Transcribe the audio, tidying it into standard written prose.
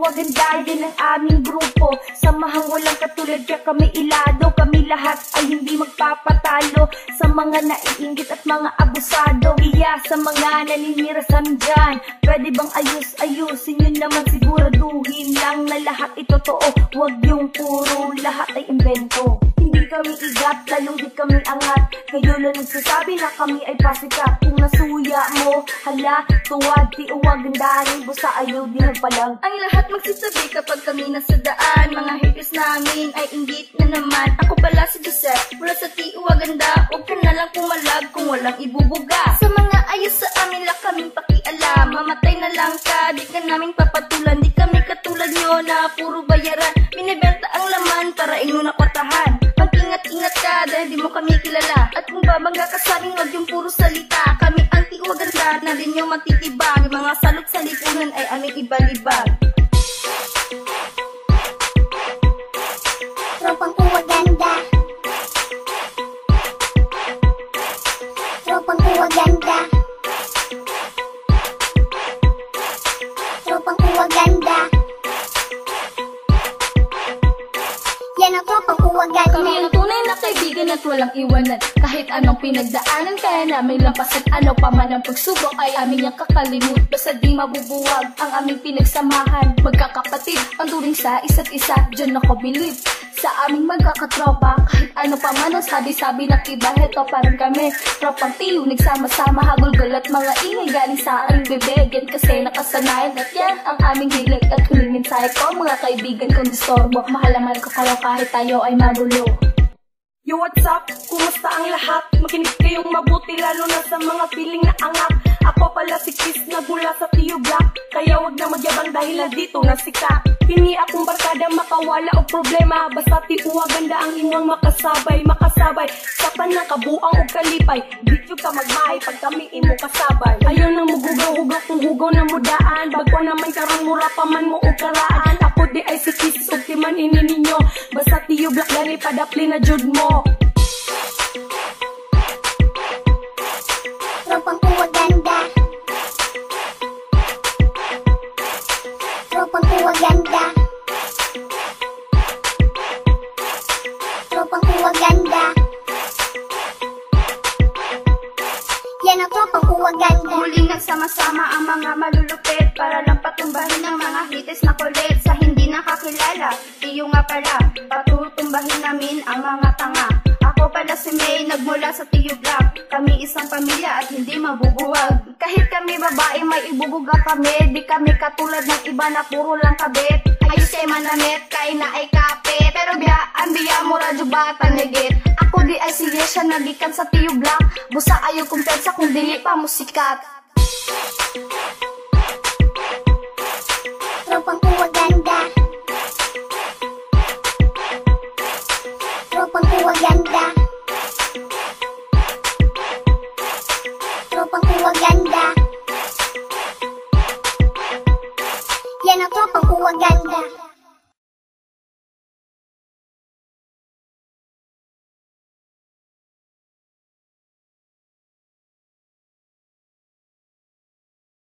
maganda, yan ang aming grupo. Samahang walang katulad, kaya kami ilado. Kami lahat ay hindi magpapatalo sa mga naiinggit at mga abusado. Iya sa mga naninirasan dyan, pwede bang ayusin yun naman, siguraduhin lang na lahat ay totoo. Huwag yung puro lahat ay invento. Hindi kami igat, lalo di kami angat. Kayo lang nagsasabi na kami ay pasikat. Kung nasuya mo, hala, tuwad, di uwag gandahan, busa ayaw di nagpalag. Ang lahat magsasabi kapag kami nasa daan. Mga haters namin ay inggit na naman. Ako pala si Jose, mula sa T.U. Aganda. Huwag ka na lang pumalag kung walang ibubuga. Sa mga ayos sa amin lang kaming pakialam. Mamatay na lang ka, di ka namin papatulan. Di kami katulad nyo na puro bayaran. Binibenta ang laman para inyo na kwatahan. Mag-ingat-ingat ka dahil di mo kami kilala. At kung babangga ka sa amin, huwag yung puro salita. Kami ang T.U. Aganda na din yung matitibag. Yung mga salot sa lipunan ay aming ibalibag. Tropang Uwaganda. Tropang Uwaganda. Tropang Uwaganda. Yan ang Tropang Uwaganda. Kami ang tunay na kaibigan at walang iwanan. Kahit anong pinagdaanan, kaya namin lampasan. Ano pa man ang pagsubok ay amin yung kakalimut. Basta di mabubuwag ang aming pinagsamahan. Magkakapatid ang turing sa isa't isa. Diyan ako believe sa aming magkakatropa. Kahit ano pa man ang sabi-sabi ng iba, heto parang kami tropang T.U. Nagsama-sama, hagulgol at mga ingay galing sa aming bibigyan. Kasi nakasanayan at yan ang aming hilig. At huling mensahe ko, mga kaibigan kong distorbo. Mahal naman ko kayo kahit tayo ay magulo. Yo, what's up? Kumusta ang lahat? Makinig kayong mabuti, lalo na sa mga feeling na angat. Ako pala si Chris, nagmula sa T.U. Black. Kaya wag na magyabang dahil na dito nasika. Pini akong barkada, makawala o problema. Basta T.U. Aganda ang inyong makasabay. Sapan ng kabuang o kalipay. Dito ka magmahay pag kami imo kasabay. Ayaw nang mugugaw-hugaw kung hugaw na mudaan. Bago naman karang mura pa man mo o karaan. Ako di ay si Chris, o di man ini ninyo. Basta T.U. Black gani padapli na jud mo. Tropang Uwaganda. Tropang Uwaganda. Tropang Uwaganda. Yan ang Tropang Uwaganda. Muling nagsama-sama ang mga malulupit para lang patumbahin ang mga hites na kulit. Sa hindi nakakilala, T.U. nga pala, patutumbahin namin ang mga tanga. Ako pala si May, nagmula sa T.U. Black. Kami isang pamilya at hindi mabubuwag. Kahit kami babae, may ibubuga kami. Di kami katulad ng iba na puro lang kabit. Ayos kay manamit, kain na ay kape. Pero biyaan, biya mo radyo bata negit. Ako di ay sige siya nagikan sa T.U. Black. Busa ayaw kumpensa kung dili pa musikat. Tropang Uwaganda. Tropang Uwaganda. Tropang Uwaganda. Yan ang Tropang Uwaganda.